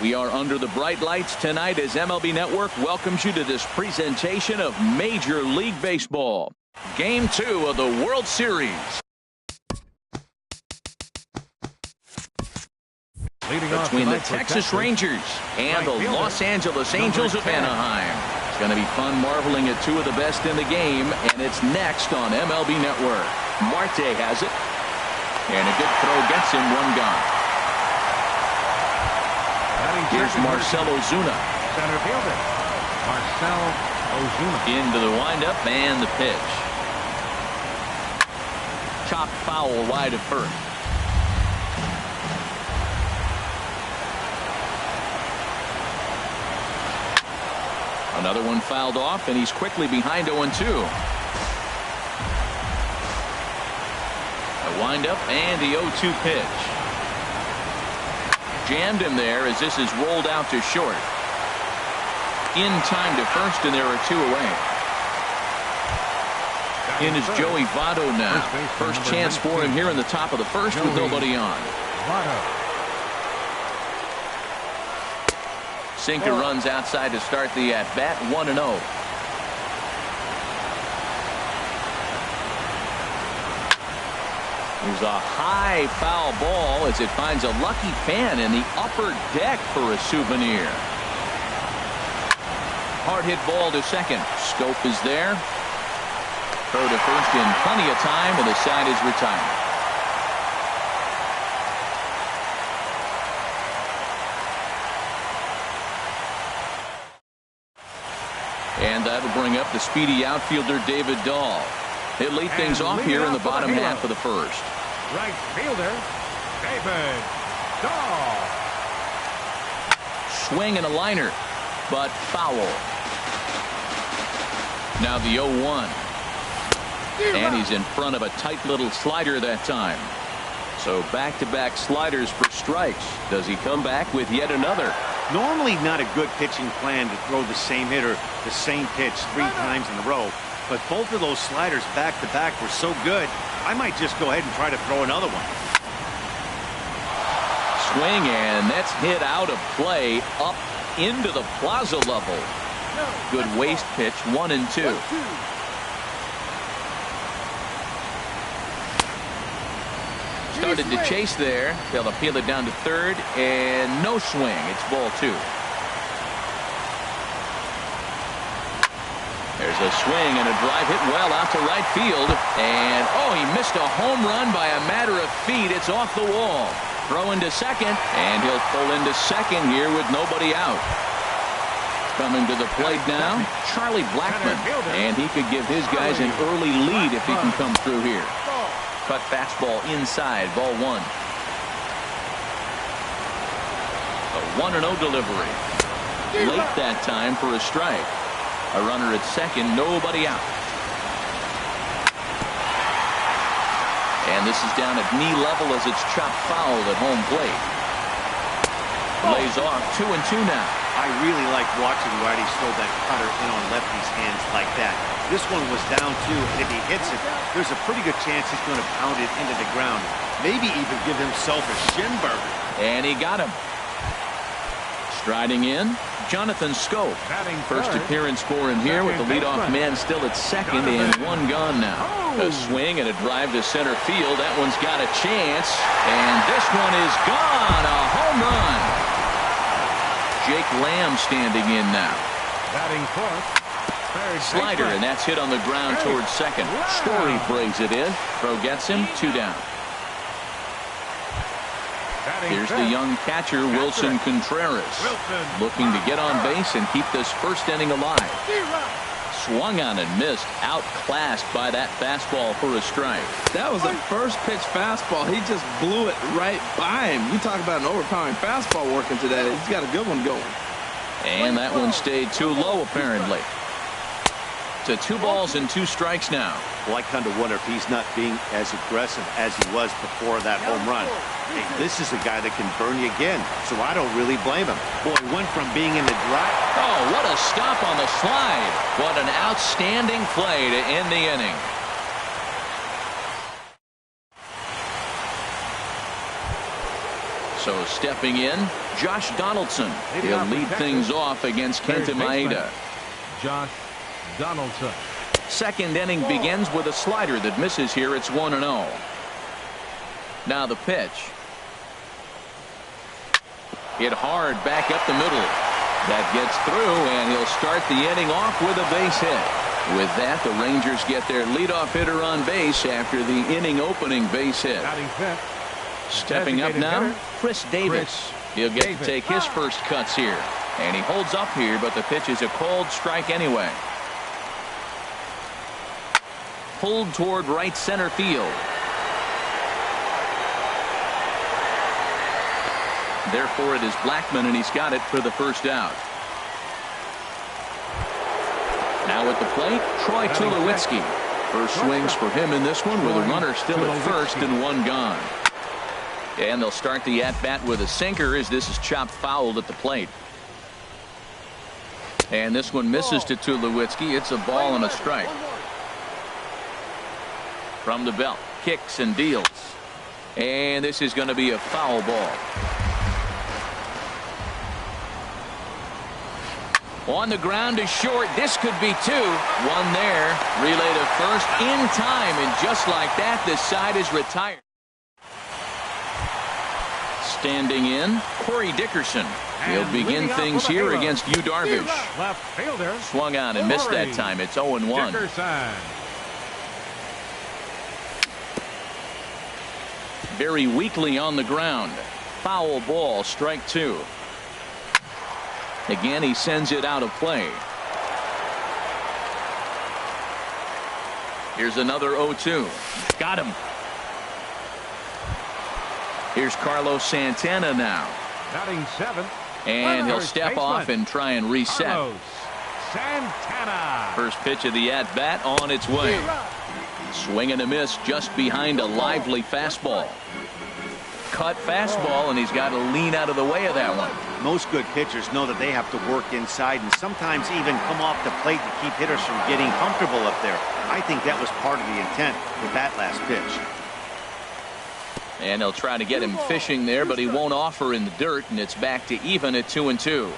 We are under the bright lights tonight as MLB Network welcomes you to this presentation of Major League Baseball. Game 2 of the World Series. Between the Texas Rangers and the Los Angeles Angels of Anaheim. It's going to be fun marveling at two of the best in the game, and it's next on MLB Network. Marte has it, and a good throw gets him one gone. Here's Marcell Ozuna. Center fielder, Marcell Ozuna. Into the windup and the pitch. Chopped foul wide of first. Another one fouled off, and he's quickly behind 0-2. A windup and the 0-2 pitch. Jammed him there as this is rolled out to short. In time to first, and there are two away. In is Joey Votto now. First chance for him here in the top of the first with nobody on. Sinker runs outside to start the at-bat, 1-0. There's a high foul ball as it finds a lucky fan in the upper deck for a souvenir. Hard hit ball to second. Scope is there. Throw to first in plenty of time, and the side is retired. And that'll bring up the speedy outfielder David Dahl. He'll lead things off here in the bottom half of the first. Right fielder, David Dahl. Swing and a liner, but foul. Now the 0-1. And he's in front of a tight little slider that time. So back-to-back sliders for strikes. Does he come back with yet another? Normally not a good pitching plan to throw the same hitter the same pitch 3 times in a row. But both of those sliders back-to-back were so good, I might just go ahead and try to throw another one. Swing, and that's hit out of play up into the plaza level. Good waist pitch, 1-2. Started to chase there. They'll appeal it down to third, and no swing. It's ball 2. There's a swing and a drive hit well out to right field. And, oh, he missed a home run by a matter of feet. It's off the wall. Throw into second, and he'll pull into second here with nobody out. Coming to the plate now, Charlie Blackmon. And he could give his guys an early lead if he can come through here. Cut fastball inside, ball 1. A 1-0 delivery. Late that time for a strike. A runner at second, nobody out. And this is down at knee level as it's chopped foul at home plate. Lays off, 2-2 now. I really like watching righties throw that cutter in on lefties' hands like that. This one was down 2, and if he hits it, there's a pretty good chance he's going to pound it into the ground. Maybe even give himself a shin burger. And he got him. Striding in, Jonathan Scope. First appearance for him here with the leadoff man still at second and 1 gone now. A swing and a drive to center field. That one's got a chance, and this one is gone. A home run. Jake Lamb standing in now. Batting fourth. Slider, and that's hit on the ground towards second. Story brings it in. Throw gets him, 2 down. Here's the young catcher, Wilson Contreras, looking to get on base and keep this first inning alive. Swung on and missed, outclassed by that fastball for a strike. That was a first pitch fastball. He just blew it right by him. You talk about an overpowering fastball working today. He's got a good one going. And that one stayed too low, apparently. To 2 balls and 2 strikes now. Well, I kind of wonder if he's not being as aggressive as he was before that home run. Hey, this is a guy that can burn you again, so I don't really blame him. Boy, he went from being in the drive. Oh, what a stop on the slide. What an outstanding play to end the inning. So stepping in, Josh Donaldson. He'll lead things off against Kenta Maeda. Josh Donaldson. Second inning begins with a slider that misses here. It's 1-0. Now the pitch. Hit hard back up the middle. That gets through, and he'll start the inning off with a base hit. With that, the Rangers get their leadoff hitter on base after the inning opening base hit. Stepping up now, Chris Davis. He'll get to take his first cuts here. And he holds up here, but the pitch is a called strike anyway. Pulled toward right center field. Therefore, it is Blackmon, and he's got it for the first out. Now at the plate, Troy Tulowitzki. First swings for him in this one with a runner still at first and one gone. And they'll start the at-bat with a sinker as this is chopped fouled at the plate. And this one misses to Tulowitzki. It's a ball and a strike. From the belt, kicks and deals. And this is going to be a foul ball. On the ground to short. This could be two. One there. Relay to first in time. And just like that, this side is retired. Standing in, Corey Dickerson. He'll begin things here against Yu Darvish. Left fielder. Swung on and missed that time. It's 0-1. Dickerson. Very weakly on the ground. Foul ball, strike two. Again, he sends it out of play. Here's another 0-2. Got him. Here's Carlos Santana now. Batting seventh. And he'll step off and try and reset. Carlos Santana. First pitch of the at-bat on its way. Swing and a miss just behind a lively fastball. Cut fastball, and he's got to lean out of the way of that one. Most good pitchers know that they have to work inside and sometimes even come off the plate to keep hitters from getting comfortable up there. I think that was part of the intent with that last pitch. And they'll try to get him fishing there, but he won't offer in the dirt, and it's back to even at 2-2.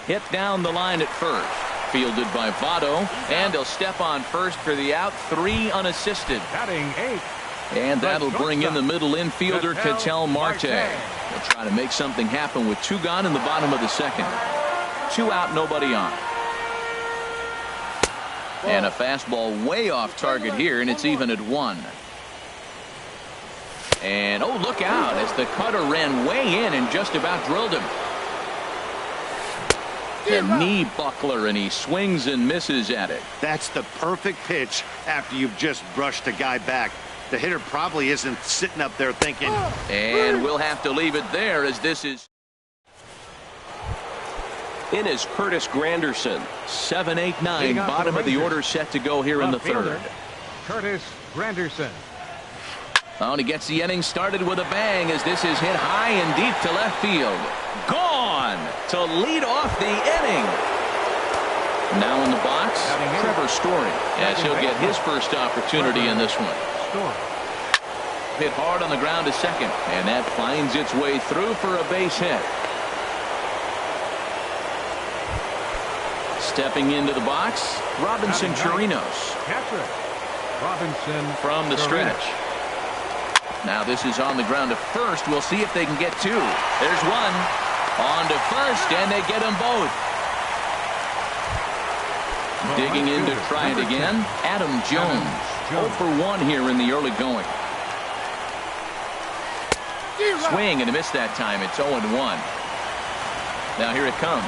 Hit down the line at first. Fielded by Votto, and he'll step on first for the out. 3 unassisted. Batting eighth. And that'll bring in the middle infielder, Ketel Marte. They'll try to make something happen with 2 gone in the bottom of the second. 2 out, nobody on. And a fastball way off target here, and it's even at 1. And, oh, look out, as the cutter ran way in and just about drilled him. The knee buckler, and he swings and misses at it. That's the perfect pitch after you've just brushed a guy back. The hitter probably isn't sitting up there thinking. And we'll have to leave it there as this is. In is Curtis Granderson. 7-8-9, bottom of the order set to go here in the third. Curtis Granderson. Oh, and he gets the inning started with a bang as this is hit high and deep to left field. Gone to lead off the inning. Now in the box, Trevor Story, as he'll get his first opportunity in this one. Hit hard on the ground to second, and that finds its way through for a base hit. Stepping into the box, Robinson Chirinos. Robinson from the stretch. Now this is on the ground to first. We'll see if they can get 2. There's one. On to first, and they get them both. Digging in to try it again, Adam Jones. 0 for 1 here in the early going. Swing and a miss that time. It's 0-1. Now here it comes.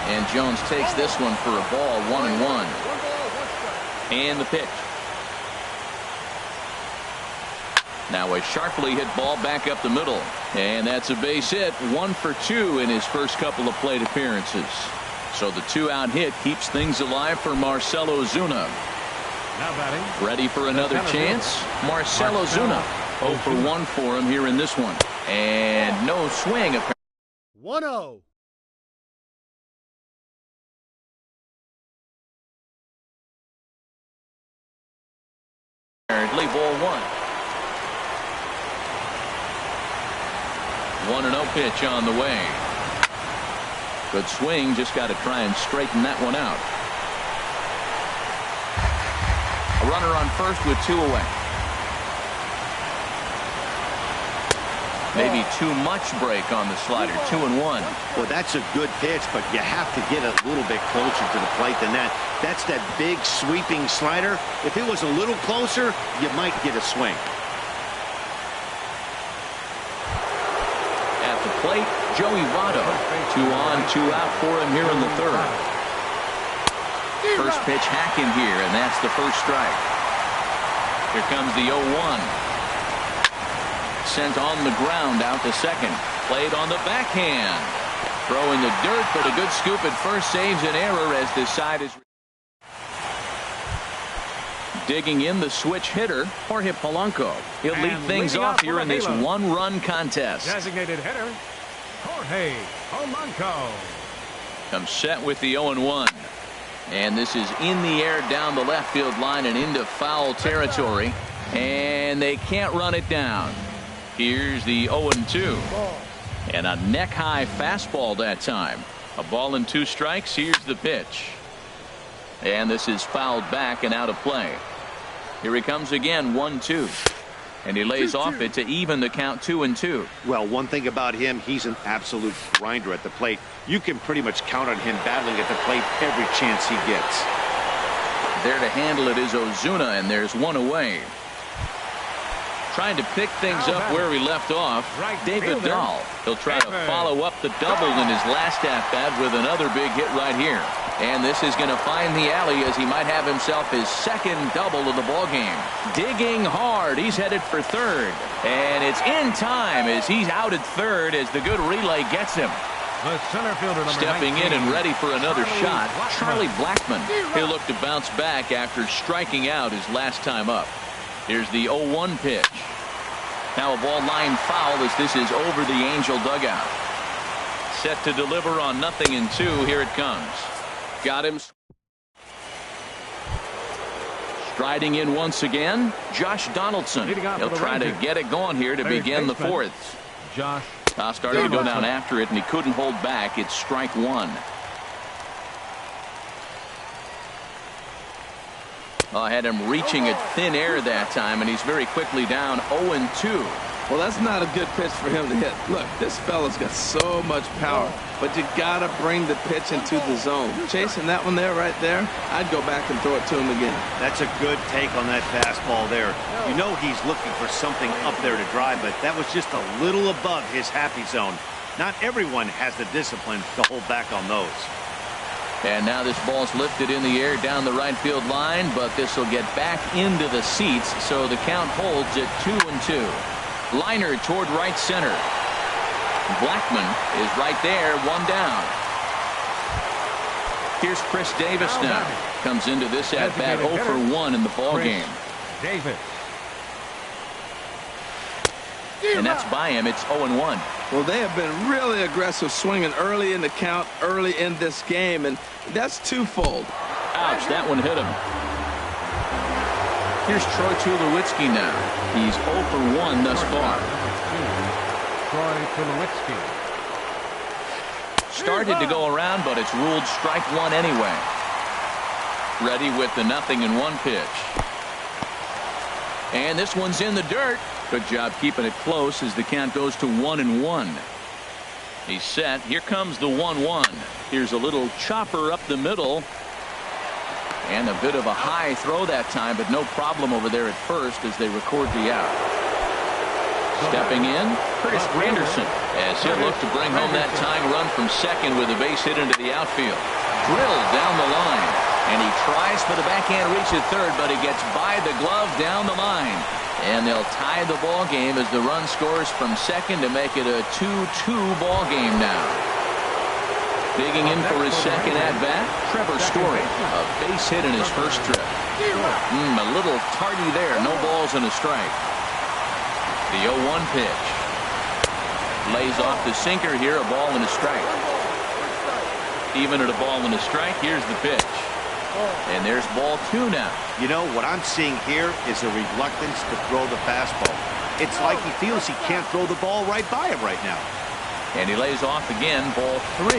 And Jones takes this one for a ball. 1-1. And the pitch. Now a sharply hit ball back up the middle. And that's a base hit. 1 for 2 in his first couple of plate appearances. So the 2-out hit keeps things alive for Marcell Ozuna. Now batting. Ready for another chance? Marcell Ozuna. 0 for 1 for him here in this one. And no swing. 1-0. Apparently ball 1. 1-0 pitch on the way. Good swing, just got to try and straighten that one out. A runner on first with 2 away. Maybe too much break on the slider. 2-1. Well, that's a good pitch, but you have to get a little bit closer to the plate than that. That's that big sweeping slider. If it was a little closer, you might get a swing. At the plate, Joey Votto. 2 on, 2 out for him here in the third. First pitch hacking here, and that's the first strike. Here comes the 0-1. Sent on the ground out to second. Played on the backhand. Throw in the dirt, but a good scoop at first saves an error as this side is digging in the switch hitter, Jorge Polanco. He'll lead things off here in this 1-run contest. Designated hitter, Jorge Polanco. Comes set with the 0-1. And this is in the air down the left field line and into foul territory. And they can't run it down. Here's the 0-2. And a neck-high fastball that time. A ball and 2 strikes. Here's the pitch. And this is fouled back and out of play. Here he comes again, 1-2. And he lays off it to even the count 2-2. Well, one thing about him, he's an absolute grinder at the plate. You can pretty much count on him battling at the plate every chance he gets. There to handle it is Ozuna, and there's 1 away. Trying to pick things up where he left off, David Dahl. He'll try to follow up the double in his last at-bat with another big hit right here. And this is going to find the alley as he might have himself his second double of the ballgame. Digging hard. He's headed for third. And it's in time as he's out at third as the good relay gets him. The center fielder, number Stepping 19, in and ready for another shot, Charlie Blackmon. He'll look to bounce back after striking out his last time up. Here's the 0-1 pitch. Now a ball line foul as this is over the Angel dugout. Set to deliver on 0-2. Here it comes. Got him. Striding in once again, Josh Donaldson. He'll try to get it going here to begin the fourth. Josh Started to go down after it, and he couldn't hold back. It's strike 1. I had him reaching at thin air that time, and he's very quickly down 0-2. Well, that's not a good pitch for him to hit. Look, this fella's got so much power, but you got to bring the pitch into the zone. Chasing that one there, right there, I'd go back and throw it to him again. That's a good take on that fastball there. You know he's looking for something up there to drive, but that was just a little above his happy zone. Not everyone has the discipline to hold back on those. And now this ball's lifted in the air down the right field line, but this will get back into the seats, so the count holds at 2-2. Liner toward right center. Blackmon is right there, 1 down. Here's Chris Davis now. Comes into this at-bat 0 for 1 in the ballgame. Davis. And that's by him. It's 0-1. Well, they have been really aggressive swinging early in the count, early in this game, and that's twofold. Ouch, that one hit him. Here's Troy Tulowitzki now. He's 0 for 1 thus far. Troy Tulowitzki. Started to go around, but it's ruled strike 1 anyway. Ready with the 0-1 pitch. And this one's in the dirt. Good job keeping it close as the count goes to 1-1. He's set. Here comes the 1-1. Here's a little chopper up the middle. And a bit of a high throw that time, but no problem over there at first as they record the out. Stepping in, Curtis Granderson, as he'll look to bring home that tying run from second with a base hit into the outfield. Drilled down the line, and he tries for the backhand reach at third, but he gets by the glove down the line. And they'll tie the ball game as the run scores from second to make it a 2-2 ball game now. Digging in for his second at-bat, Trevor Story. A base hit in his first trip. A little tardy there. No balls and a strike. The 0-1 pitch. Lays off the sinker here. A ball and a strike. Even at a ball and a strike, here's the pitch. And there's ball 2 now. You know, what I'm seeing here is a reluctance to throw the fastball. It's like he feels he can't throw the ball right by him right now. And he lays off again, ball 3.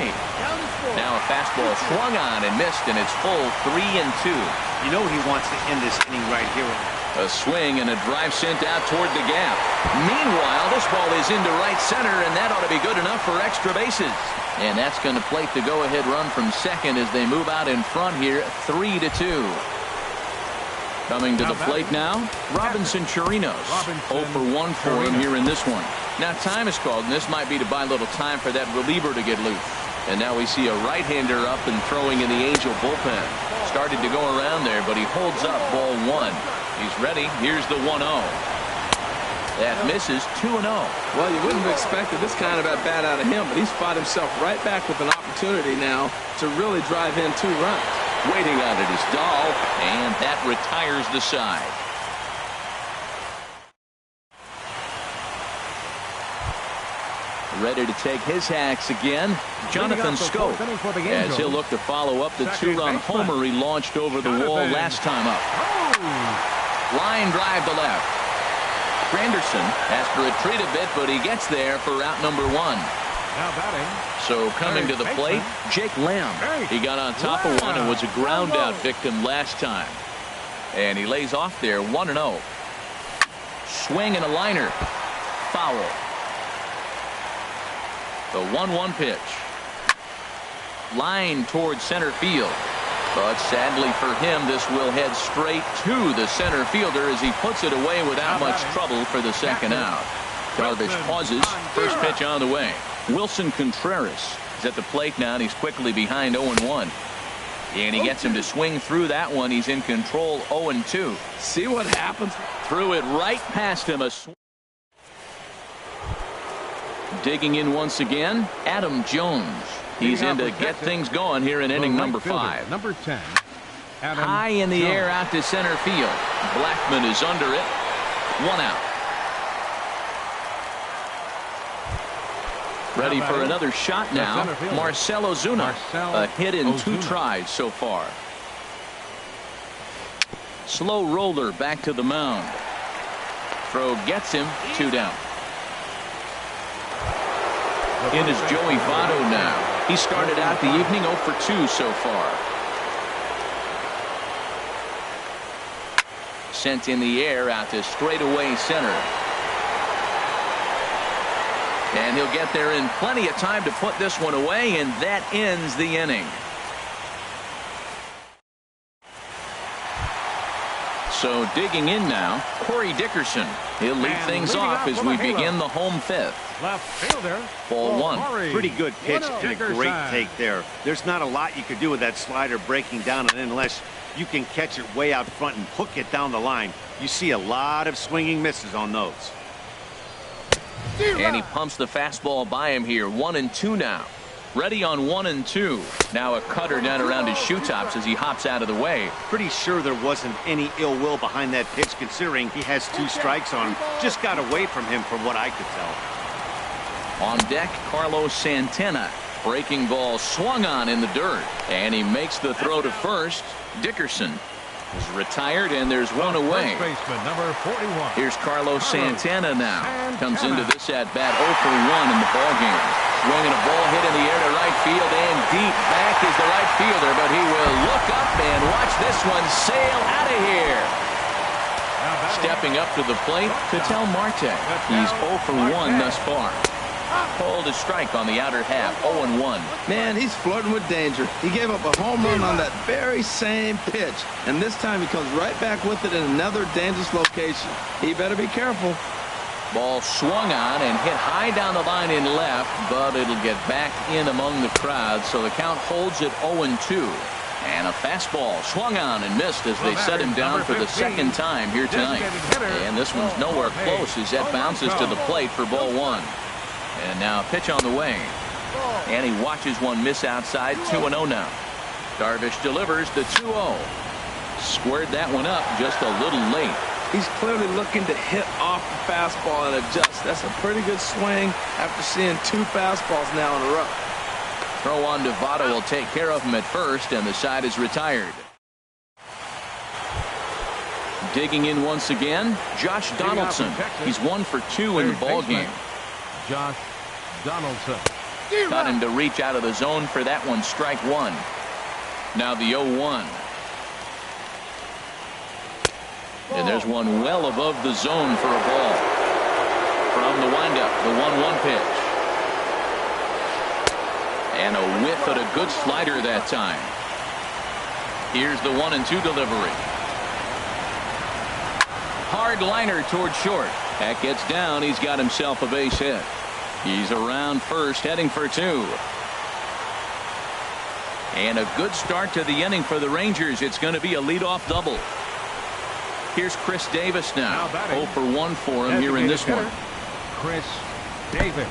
Now a fastball swung on and missed, and it's full 3-2. You know he wants to end this inning right here. A swing and a drive sent out toward the gap. Meanwhile, this ball is into right center, and that ought to be good enough for extra bases. And that's going to plate the go-ahead run from second as they move out in front here, 3-2. Coming to the plate now, Robinson Chirinos. 0 for 1 for him here in this one. Now time is called, and this might be to buy a little time for that reliever to get loose. And now we see a right-hander up and throwing in the Angel bullpen. Started to go around there, but he holds up ball 1. He's ready. Here's the 1-0. That misses 2-0. Well, you wouldn't have expected this kind of at bat out of him, but he's fought himself right back with an opportunity now to really drive in 2 runs. Waiting on it is Dahl, and that retires the side. Ready to take his hacks again, Jonathan Scope, as he'll look to follow up the 2-run homer he launched over the wall last time up. Line drive to left. Granderson has to retreat a bit, but he gets there for out number 1. Now batting. So coming to the plate, Jake Lamb. He got on top of one and was a ground out victim last time. And he lays off there, 1-0. Swing and a liner. Foul. The 1-1 pitch. Line towards center field. But sadly for him, this will head straight to the center fielder as he puts it away without much trouble for the second out. Darvish pauses. First pitch on the way. Wilson Contreras is at the plate now, and he's quickly behind 0-1. And he gets him to swing through that one. He's in control, 0-2. See what happens? Threw it right past him. Digging in once again, Adam Jones. He's in to get things going here in inning number 5. Number 10. Adam High in the air out to center field. Blackman is under it. 1 out. Ready for another shot now. Marcell Ozuna. A hit in 2 tries so far. Slow roller back to the mound. Throw gets him. 2 down. In is Joey Votto now. He started out the evening 0 for 2 so far. Sent in the air out to straightaway center. And he'll get there in plenty of time to put this one away, and that ends the inning. So digging in now, Corey Dickerson. He'll lead things off as we begin the home 5th. Left fielder. Ball 1. Pretty good pitch and a great take there. There's not a lot you could do with that slider breaking down unless you can catch it way out front and hook it down the line. You see a lot of swinging misses on those. And he pumps the fastball by him here. 1-2 now. Ready on 1-2. Now a cutter down around his shoe tops as he hops out of the way. Pretty sure there wasn't any ill will behind that pitch considering he has 2 strikes on him. Just got away from him from what I could tell. On deck, Carlos Santana. Breaking ball swung on in the dirt. And he makes the throw to first. Dickerson is retired, and there's one away. First baseman, number 41. Here's Carlos Santana now. Comes into this at-bat 0 for 1 in the ballgame. Swinging a ball hit in the air to right field, and deep back is the right fielder, but he will look up and watch this one sail out of here. Stepping up to the plate, Ketel Marte. He's 0 for 1 thus far. Called a strike on the outer half, 0-1. Man, he's flirting with danger. He gave up a home run on that very same pitch, and this time he comes right back with it in another dangerous location. He better be careful. Ball swung on and hit high down the line in left, but it'll get back in among the crowd, so the count holds at 0-2. And a fastball swung on and missed as they set him down for the second time here tonight. And this one's nowhere close as that bounces to the plate for ball 1. And now a pitch on the way. And he watches one miss outside. 2-0 now. Darvish delivers the 2-0. Squared that one up just a little late. He's clearly looking to hit off the fastball and adjust. That's a pretty good swing after seeing 2 fastballs now in a row. Throw on to Votto will take care of him at first, and the side is retired. Digging in once again, Josh Donaldson. He's 1 for 2 in the ball game. Josh Donaldson. Got him to reach out of the zone for that one. Strike one. Now the 0-1. And there's one well above the zone for a ball. From the windup, the 1-1 pitch. And a whiff at a good slider that time. Here's the 1-2 delivery. Hard liner toward short. That gets down. He's got himself a base hit. He's around first, heading for two. And a good start to the inning for the Rangers. It's going to be a leadoff double. Here's Chris Davis now. 0 for 1 for him here in this one. Chris Davis.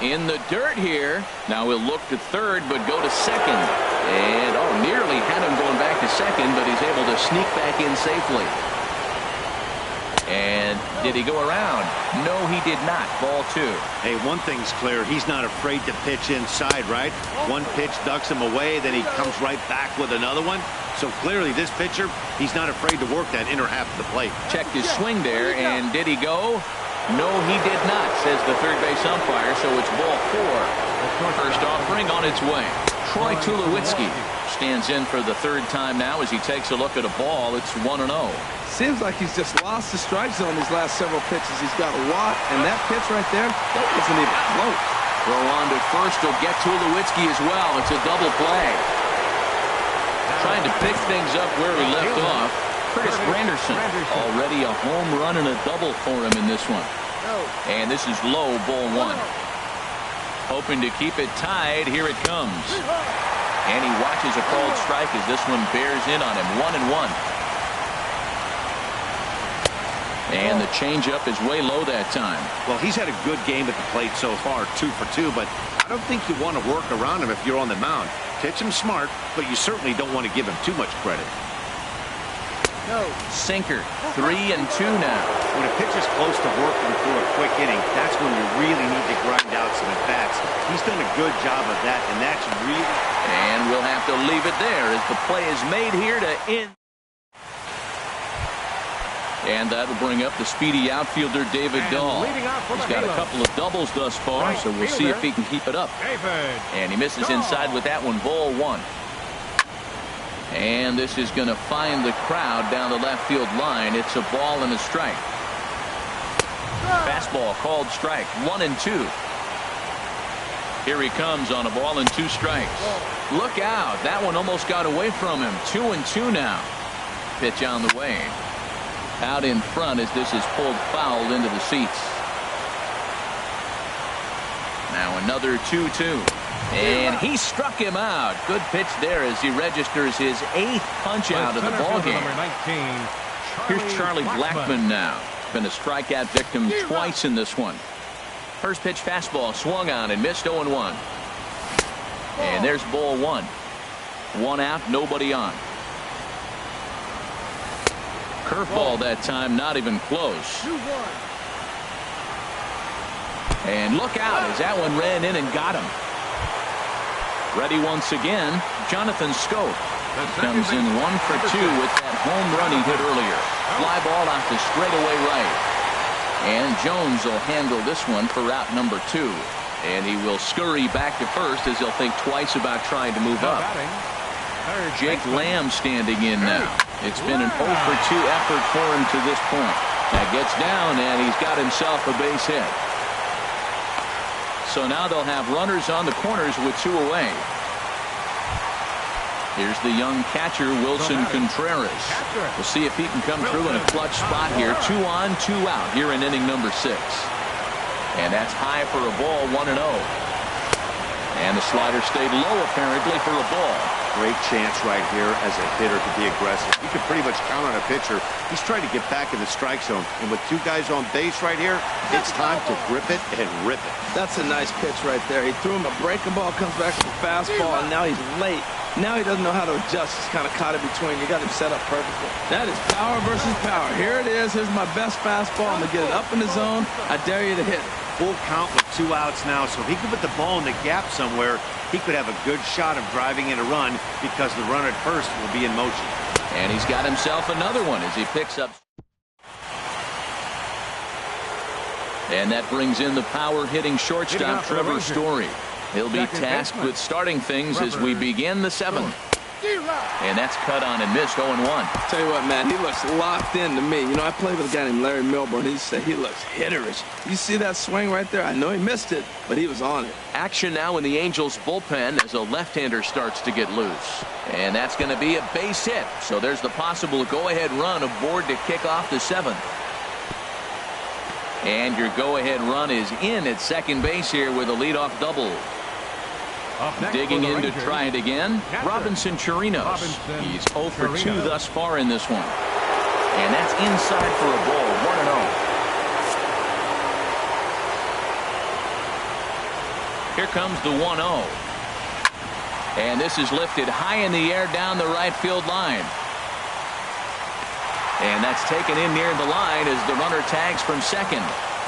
In the dirt here. Now he'll look to third, but go to second. And, nearly had him going back to second, but he's able to sneak back in safely. And did he go around? No, he did not. Ball two. Hey, one thing's clear. He's not afraid to pitch inside, right? One pitch ducks him away, then he comes right back with another one. So clearly this pitcher, he's not afraid to work that inner half of the plate. Checked his swing there, and did he go? No, he did not, says the third base umpire, so it's ball four. First offering on its way. Troy Tulowitzki stands in for the third time now as he takes a look at a ball. It's 1-0. Seems like he's just lost the strike zone these last several pitches. He's got a walk, and that pitch right there, that isn't even close. Throw on to first will get Tulowitzki as well. It's a double play. Trying to pick things up where he left off. Curtis Granderson, already a home run and a double for him in this one. And this is low, ball one. Hoping to keep it tied. Here it comes. And he watches a called strike as this one bears in on him. 1-1. And the changeup is way low that time. Well, he's had a good game at the plate so far, 2 for 2, but I don't think you want to work around him if you're on the mound. Pitch him smart, but you certainly don't want to give him too much credit. Sinker, 3-2 now. When a pitcher's close to working through a quick inning, that's when you really need to grind out some at-bats. He's done a good job of that, and that's really... And we'll have to leave it there as the play is made here to end. And that'll bring up the speedy outfielder David Dahl. He's got a couple of doubles thus far, so we'll see if he can keep it up. And he misses inside with that one, ball one. And this is going to find the crowd down the left field line. It's a ball and a strike. Fastball called strike, 1-2. Here he comes on a ball and 2 strikes. Look out, that one almost got away from him. 2-2 now. Pitch on the way. Out in front as this is pulled foul into the seats. Now another 2-2. And he struck him out. Good pitch there as he registers his 8th punch out of the ballgame. Here's Charlie Blackmon now. Been a strikeout victim twice in this one. First pitch fastball swung on and missed 0-1. And there's ball one. 1 out, nobody on. Curveball that time, not even close. And look out as that one ran in and got him. Ready once again, Jonathan Scope. Comes in 1 for 2 with that home run he hit earlier. Fly ball out to straightaway right. And Jones will handle this one for route number 2. And he will scurry back to first as he'll think twice about trying to move up. Jake Lamb standing in now. It's been an 0 for 2 effort for him to this point. That gets down and he's got himself a base hit. So now they'll have runners on the corners with 2 away. Here's the young catcher, Wilson Contreras. We'll see if he can come through in a clutch spot here. 2 on, 2 out here in inning number 6. And that's high for a ball, 1-0. And the slider stayed low apparently for a ball. Great chance right here as a hitter to be aggressive. You can pretty much count on a pitcher. He's trying to get back in the strike zone. And with 2 guys on base right here, it's time to grip it and rip it. That's a nice pitch right there. He threw him a breaking ball, comes back with a fastball, and now he's late. Now he doesn't know how to adjust. He's kind of caught in between. You got him set up perfectly. That is power versus power. Here it is. Here's my best fastball. I'm going to get it up in the zone. I dare you to hit it. Full count with 2 outs now, so if he could put the ball in the gap somewhere, he could have a good shot of driving in a run because the runner at first will be in motion. And he's got himself another one as he picks up. And that brings in the power-hitting shortstop Trevor Story. He'll be tasked with starting things as we begin the seventh. And that's cut on and missed 0-1. Tell you what, man, he looks locked in to me. You know, I played with a guy named Larry Milburn. He said he looks hitterish. You see that swing right there? I know he missed it, but he was on it. Action now in the Angels bullpen as a left-hander starts to get loose. And that's going to be a base hit. So there's the possible go-ahead run aboard to kick off the seventh. And your go-ahead run is in at second base here with a leadoff double. Digging in to try it again, Robinson Chirinos. He's 0 for 2 thus far in this one. And that's inside for a ball, 1-0. Here comes the 1-0. And this is lifted high in the air down the right field line. And that's taken in near the line as the runner tags from second.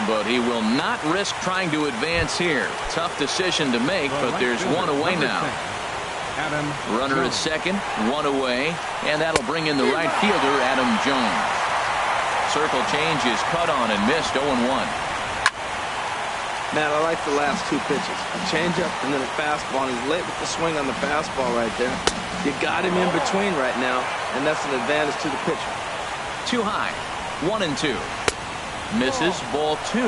But he will not risk trying to advance here. Tough decision to make, but there's one away now. Runner at second, one away, and that'll bring in the right fielder, Adam Jones. Circle change is cut on and missed 0-1. Man, I like the last two pitches. A changeup and then a fastball. He's late with the swing on the fastball right there. You got him in between right now, and that's an advantage to the pitcher. Too high, 1-2. Misses, ball 2.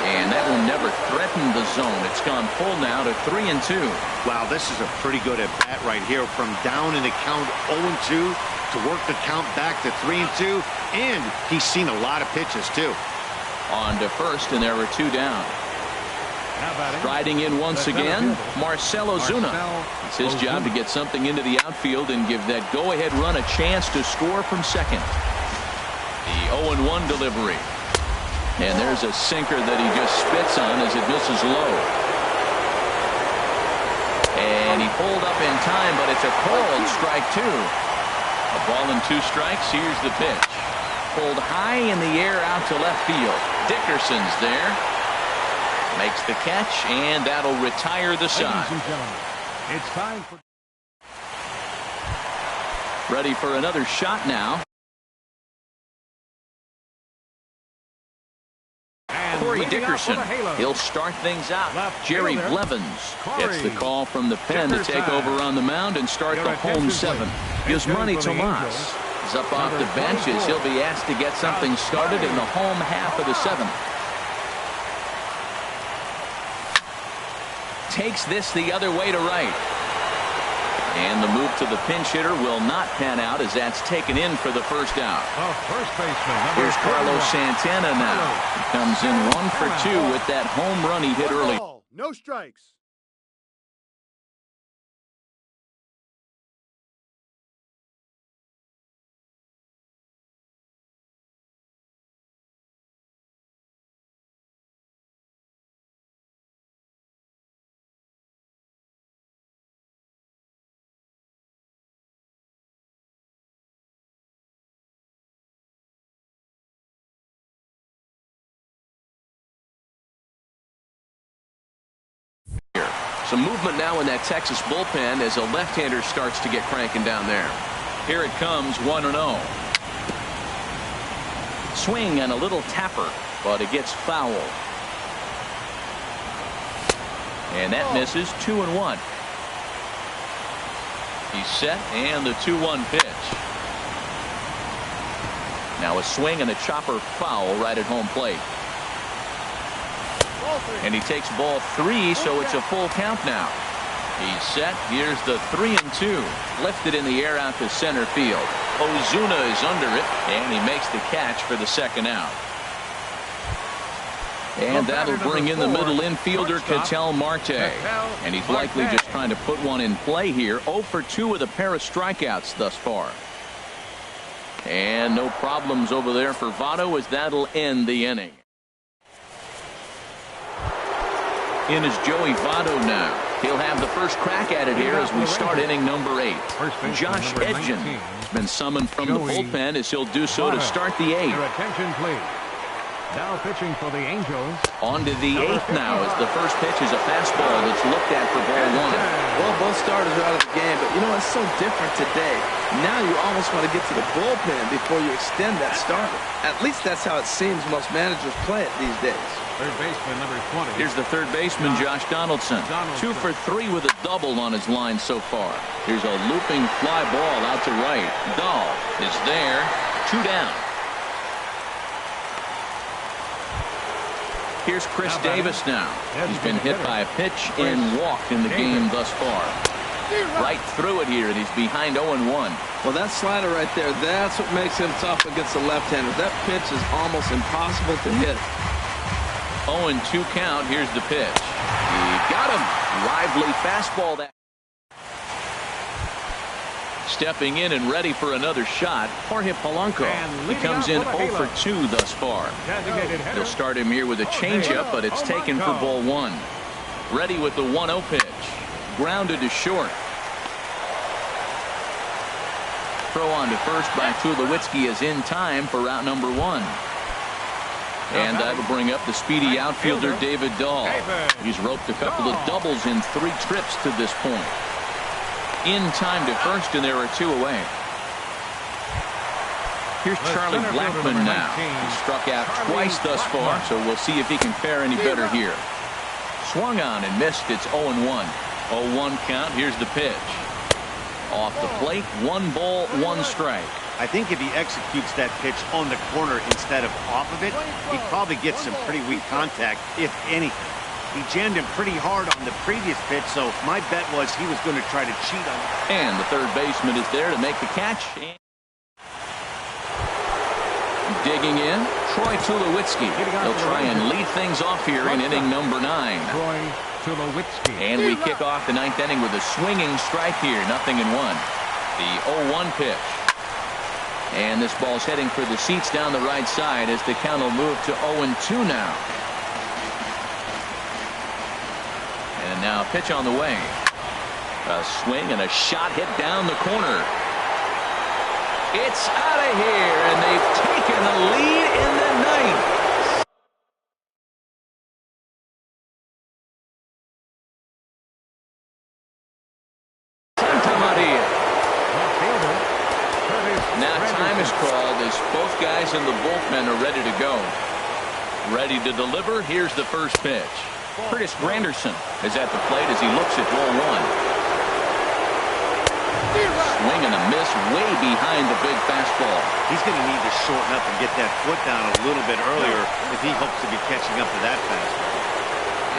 And that one never threatened the zone. It's gone full now to 3-2. Wow, this is a pretty good at bat right here. From down in the count 0-2 to work the count back to 3-2. And he's seen a lot of pitches too. On to first, and there were 2 down. Striding in once again, Marcell Ozuna. It's his job to get something into the outfield and give that go-ahead run a chance to score from second. The 0-1 delivery. And there's a sinker that he just spits on as it misses low. And he pulled up in time, but it's a cold strike 2. A ball and 2 strikes. Here's the pitch. Pulled high in the air out to left field. Dickerson's there. Makes the catch, and that'll retire the side. It's time for ready for another shot now. Corey Dickerson. He'll start things out. Jerry Blevins gets the call from the pen to take over on the mound and start the home 7. Yasmani Tomas is up off the bench as he'll be asked to get something started in the home half of the 7th. Takes this the other way to right. And the move to the pinch hitter will not pan out as that's taken in for the first out. first baseman. Here's Carlos Santana now. He comes in 1 for 2 with that home run he hit early. No strikes. Some movement now in that Texas bullpen as a left-hander starts to get cranking down there. Here it comes, 1-0. Swing and a little tapper, but it gets foul. And that misses, 2-1. He's set, and the 2-1 pitch. Now a swing and a chopper foul right at home plate. And he takes ball 3, so it's a full count now. He's set. Here's the 3-2. Lifted in the air out to center field. Ozuna is under it, and he makes the catch for the second out. And that'll bring in the middle infielder, Ketel Marte. And he's likely just trying to put one in play here. 0 for 2 with a pair of strikeouts thus far. And no problems over there for Votto as that'll end the inning. In is Joey Votto now. He'll have the first crack at it here as we start inning number 8. Josh Edgen has been summoned from the bullpen as he'll do so to start the 8th. Your attention, please. Now pitching for the Angels. On to the 8th now as the first pitch is a fastball that's looked at for ball 1. Well, both starters are out of the game, but you know, it's so different today. Now you almost want to get to the bullpen before you extend that starter. At least that's how it seems most managers play it these days. Third baseman, number 20. Here's the third baseman, Josh Donaldson. 2 for 3 with a double on his line so far. Here's a looping fly ball out to right. Dahl is there. 2 down. Here's Chris Davis now. He's been hit by a pitch and walked in the game thus far. Right through it here, and he's behind 0-1. Well, that slider right there, that's what makes him tough against the left-handers. That pitch is almost impossible to hit. 0-2 count. Here's the pitch. He got him. Lively fastball. That stepping in and ready for another shot, Jorge Polanco. He comes in 0 for 2 thus far. They'll start him here with a changeup, but it's taken for ball 1. Ready with the 1-0 pitch. Grounded to short. Throw on to first by Tulowitzki is in time for route number 1. And that'll bring up the speedy outfielder David Dahl. He's roped a couple of doubles in 3 trips to this point. In time to first, and there are 2 away. Here's Charlie Blackmon now. He struck out twice thus far, so we'll see if he can fare any better here. Swung on and missed. It's 0-1. 0-1 count. Here's the pitch. Off the plate, 1 ball, 1 strike. I think if he executes that pitch on the corner instead of off of it, he probably gets some pretty weak contact, if anything. He jammed him pretty hard on the previous pitch, so my bet was he was going to try to cheat on him. And the third baseman is there to make the catch. Digging in, Troy Tulowitzki. He'll try and lead things off here in inning number 9. Troy Tulowitzki. And we kick off the 9th inning with a swinging strike here, 0-1. The 0-1 pitch. And this ball's heading for the seats down the right side as the count will move to 0-2 now. And now a pitch on the way. A swing and a shot hit down the corner. It's out of here, and they've taken the lead in the 9th. Now time is called as both guys in the bullpen are ready to go. Ready to deliver. Here's the first pitch. Curtis Granderson is at the plate as he looks at ball 1. Swing and a miss way behind the big fastball. He's going to need to shorten up and get that foot down a little bit earlier if he hopes to be catching up to that fastball.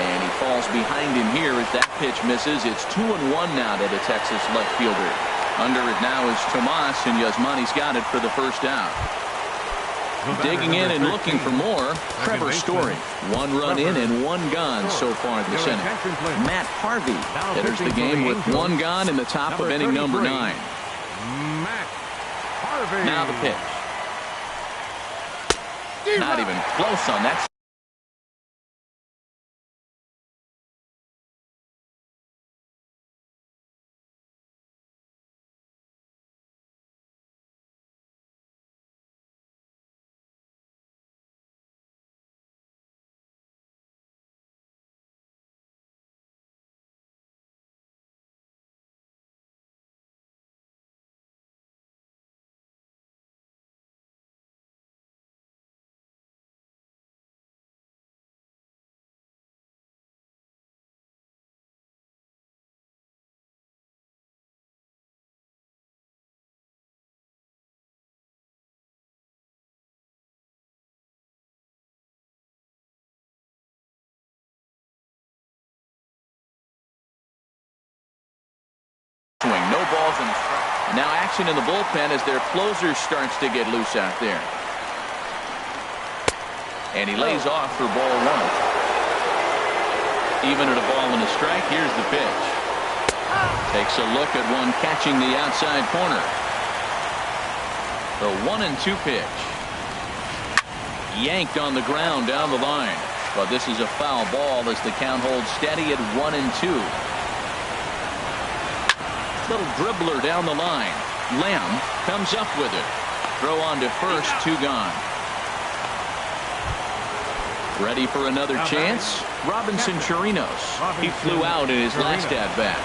And he falls behind him here as that pitch misses. It's 2-1 now to the Texas left fielder. Under it now is Tomas, and Yasmani's got it for the first out. Digging in and looking for more, Trevor Story. 1 run in and 1 gone so far this inning. Matt Harvey enters the game with 1 gone in the top of inning number 9. Matt Harvey. Now the pitch. Not even close on that. Swing, no balls in the strike. Now action in the bullpen as their closer starts to get loose out there. And he lays off for ball 1. Even at a ball and a strike, here's the pitch. Takes a look at one catching the outside corner. The 1-2 pitch. Yanked on the ground down the line. But this is a foul ball as the count holds steady at 1-2. Little dribbler down the line. Lamb comes up with it. Throw on to first, 2 gone. Ready for another chance? Robinson Chirinos. He flew out in his last at-bat.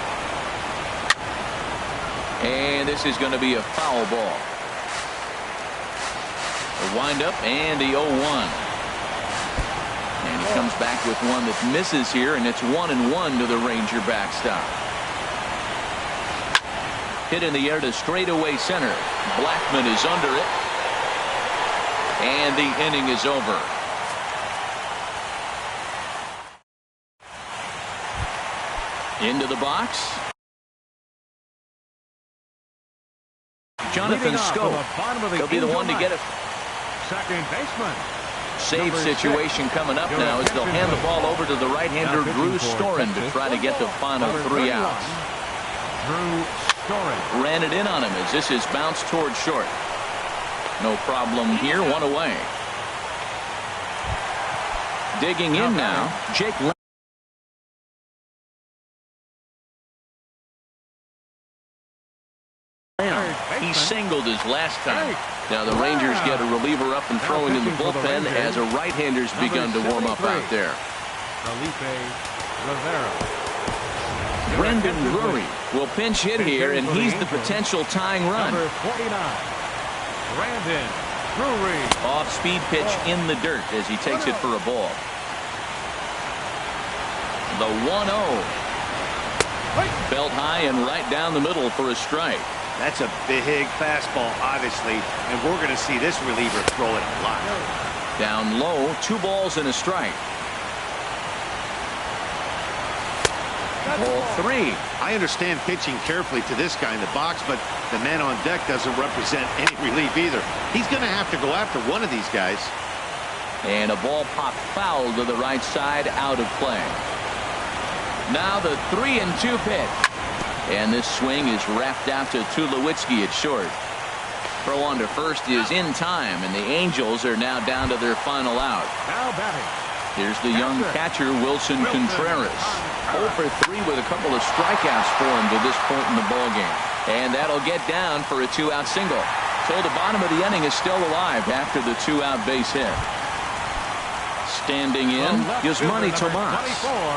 And this is going to be a foul ball. The windup and the 0-1. And he comes back with one that misses here, and it's 1-1 to the Ranger backstop. Hit in the air to straightaway center. Blackman is under it. And the inning is over. Into the box. Jonathan Scope. He'll be the one to get it. Second baseman. Save situation coming up now as they'll hand the ball over to the right-hander Drew Storen to try to get the final 3 outs. Drew Storen ran it in on him as this is bounced toward short. No problem here. 1 away. Digging in now, Jake. He singled his last time. Now the Rangers get a reliever up and throwing in the bullpen as a right-hander's begun to warm up out there. Brendan Drury will pinch hit here, and he's the potential tying run. Number 49, Brandon Drury. Off-speed pitch in the dirt as he takes it for a ball. The 1-0. Belt high and right down the middle for a strike. That's a big fastball, obviously, and we're going to see this reliever throw it a lot. Down low, 2 balls and a strike. Ball 3. I understand pitching carefully to this guy in the box, but the man on deck doesn't represent any relief either. He's going to have to go after one of these guys. And a ball popped foul to the right side, out of play. Now the 3-2 pitch. And this swing is wrapped out to Tulowitzki at short. Throw on to first is in time, and the Angels are now down to their final out. Now batting. Here's the young catcher, Wilson Contreras. 0 for 3 with a couple of strikeouts for him to this point in the ballgame. And that'll get down for a 2-out single. So the bottom of the inning is still alive after the 2-out base hit. Standing in, Yasmani Tomas.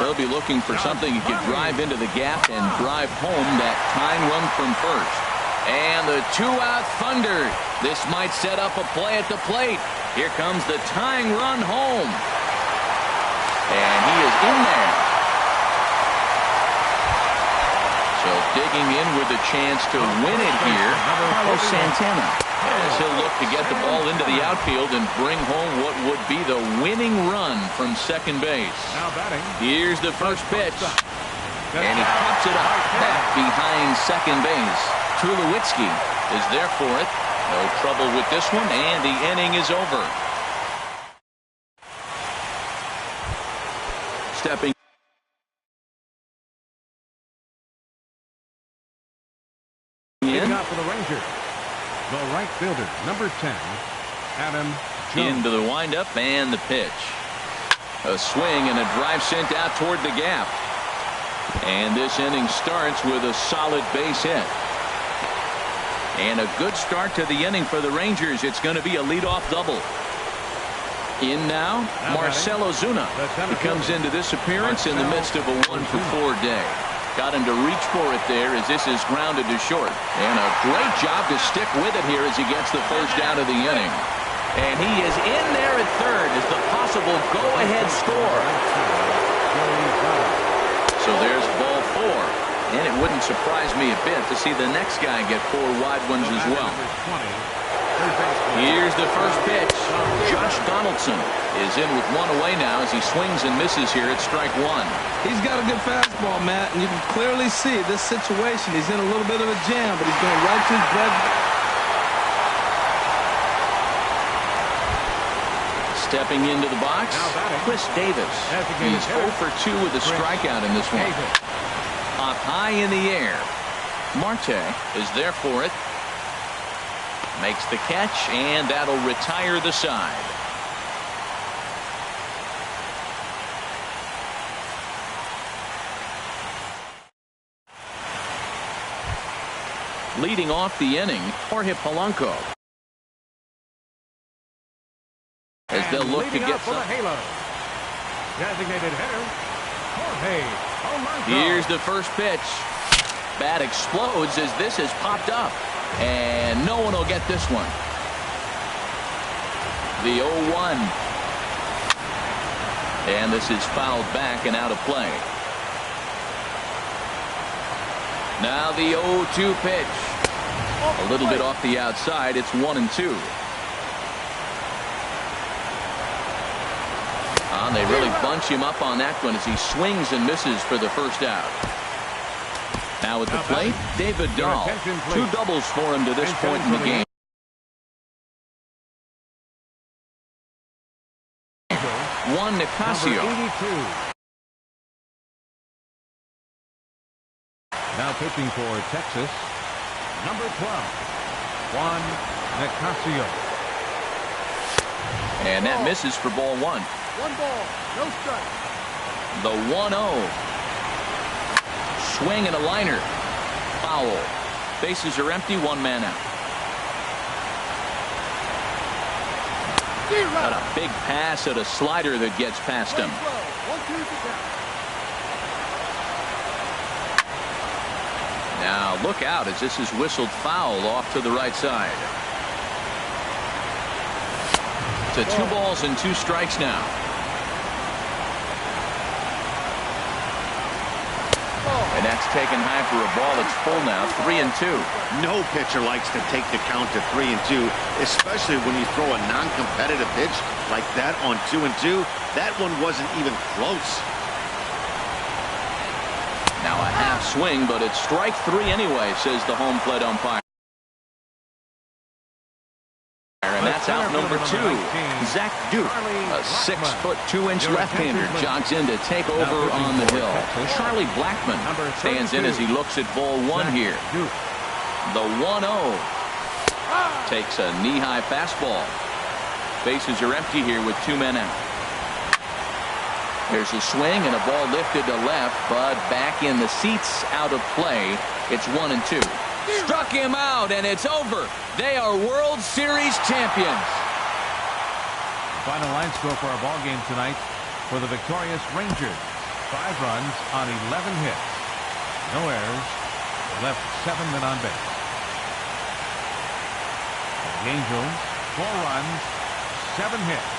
They'll be looking for something he could drive into the gap and drive home that tying run from first. And the 2-out thunder. This might set up a play at the plate. Here comes the tying run home. And he is in there. So digging in with a chance to win it here, Carlos Santana. As he'll look to get the ball into the outfield and bring home what would be the winning run from second base. Now batting. Here's the first pitch. And he pops it up back behind second base. Tulowitzki is there for it. No trouble with this one, and the inning is over. Stepping in. Out for the Rangers. The right fielder, number 10, Adam Jones. Into the windup and the pitch. A swing and a drive sent out toward the gap. And this inning starts with a solid base hit. And a good start to the inning for the Rangers. It's going to be a leadoff double. In now, Marcell Ozuna. He comes into this appearance in the midst of a 1-for-4 day. Got him to reach for it there as this is grounded to short. And a great job to stick with it here as he gets the first out of the inning. And he is in there at third as the possible go-ahead score. So there's ball 4. And it wouldn't surprise me a bit to see the next guy get 4 wide ones as well. Here's the first pitch. Josh Donaldson is in with 1 away now as he swings and misses here at strike 1. He's got a good fastball, Matt, and you can clearly see this situation. He's in a little bit of a jam, but he's going right to his bread. Stepping into the box, Chris Davis. He's 0 for 2 with a strikeout in this one. Up high in the air. Marte is there for it. Makes the catch, and that'll retire the side. Leading off the inning, Jorge Polanco. As they'll look to get some. Designated hitter, Jorge. Here's the first pitch. Bat explodes as this has popped up. And no one will get this one. The 0-1. And this is fouled back and out of play. Now the 0-2 pitch. A little bit off the outside. It's 1-2. They really bunch him up on that one as he swings and misses for the first out. Now at the plate, David Dahl. 2 doubles for him to this point in the game. Juan Nicasio. Now pitching for Texas, number 12, Juan Nicasio. And that misses for ball 1. 1 ball, no strike. The 1-0. Swing and a liner. Foul. Bases are empty, 1 man out. Got a big pass at a slider that gets past him. Now look out as this is whistled foul off to the right side. It's a 2 balls and 2 strikes now. And that's taken high for a ball. It's full now, 3-2. No pitcher likes to take the count to 3-2, especially when you throw a non-competitive pitch like that on 2-2. That one wasn't even close. Now a half swing, but it's strike 3 anyway, says the home plate umpire. And that's out number 2. Zach Duke, a 6'2" left-hander, jogs in to take over on the hill. Charlie Blackmon stands in as he looks at ball 1 here. The 1-0 takes a knee-high fastball. Bases are empty here with 2 men out. There's a swing and a ball lifted to left, but back in the seats, out of play. It's 1-2. Struck him out, and it's over. They are World Series champions. Final line score for our ball game tonight for the victorious Rangers. 5 runs on 11 hits. No errors. Left 7 men on base. The Angels, 4 runs, 7 hits.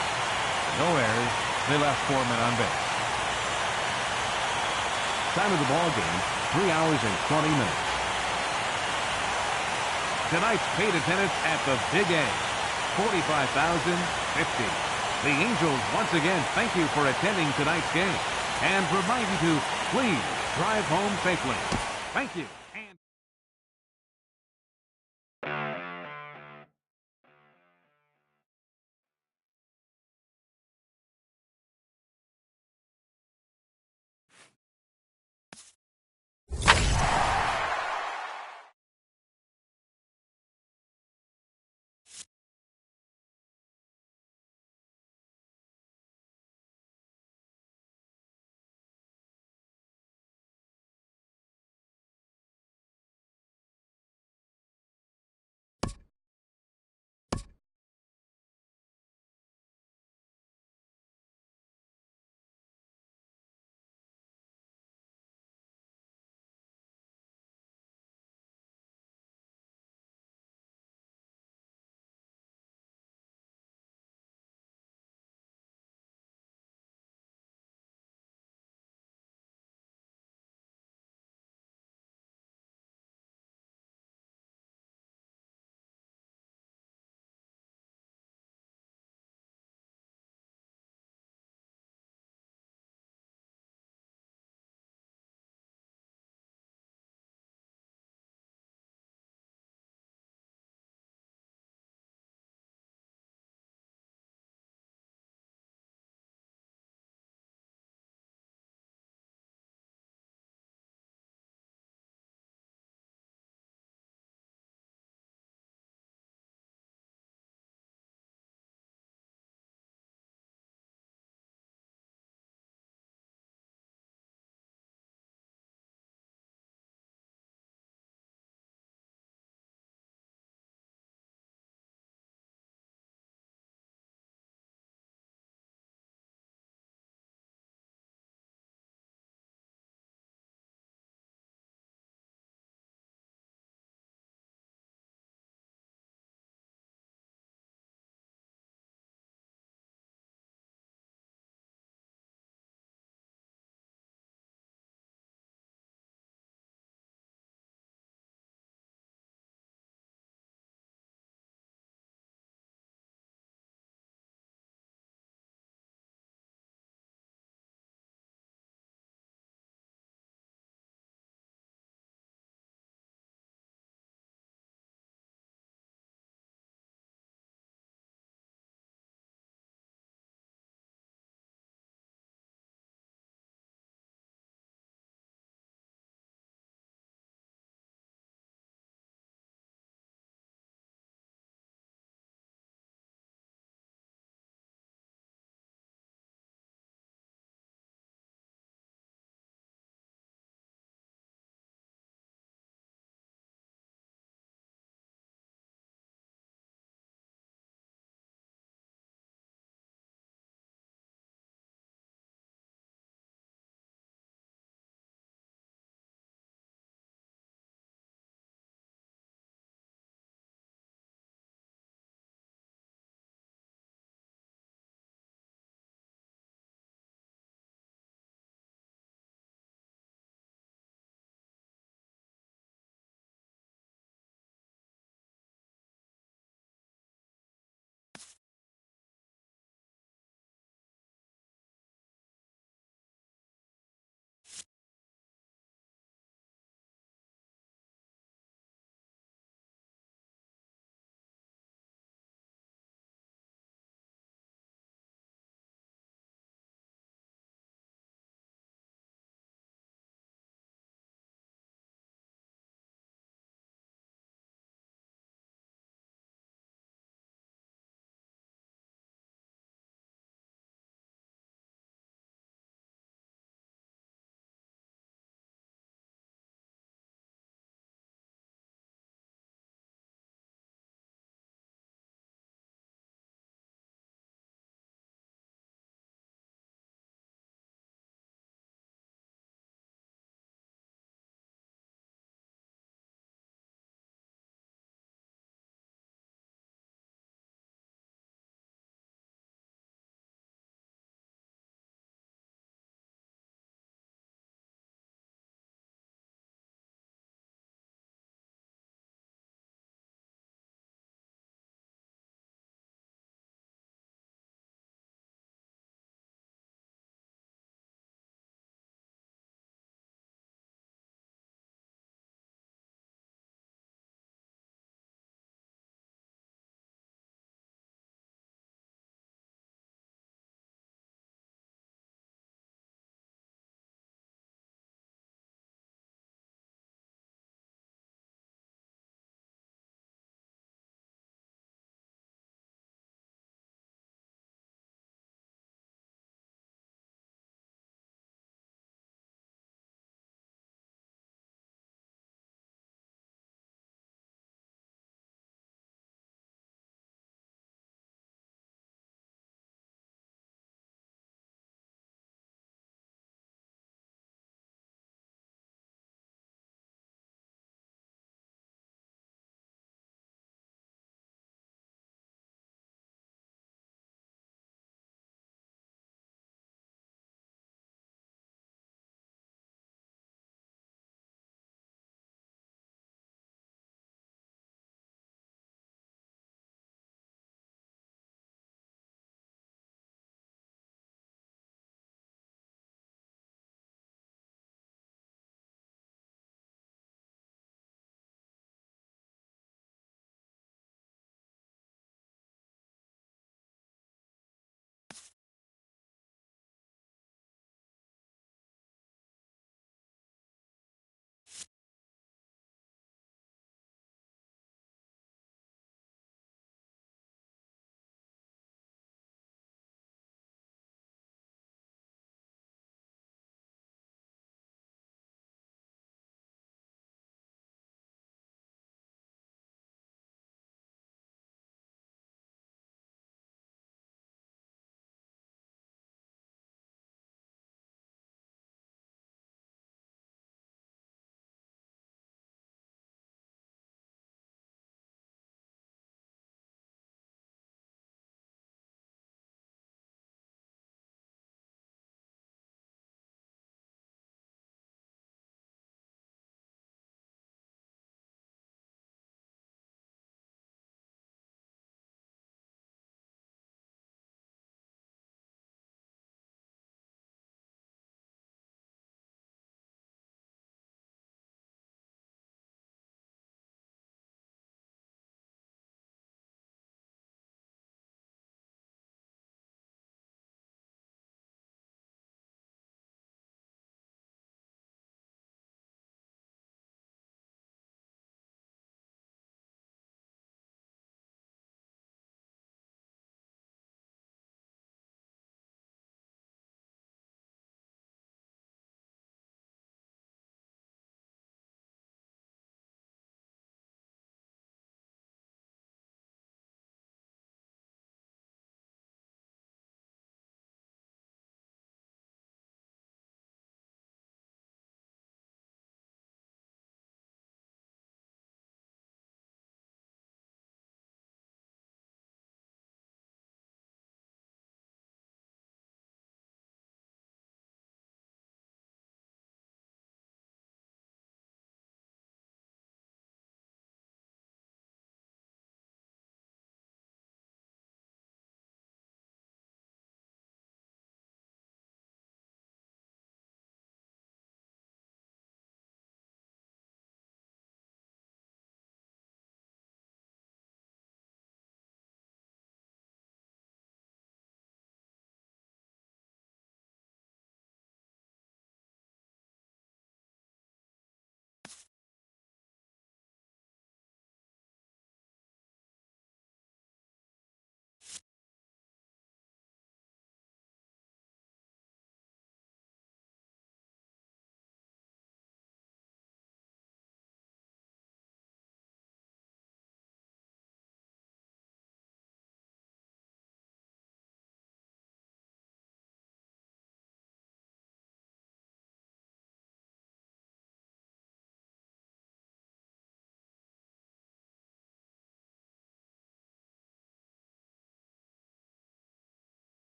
No errors. They left 4 men on base. Time of the ball game, 3 hours and 20 minutes. Tonight's paid attendance at the Big A, 45,050. The Angels once again thank you for attending tonight's game and remind you to please drive home safely. Thank you.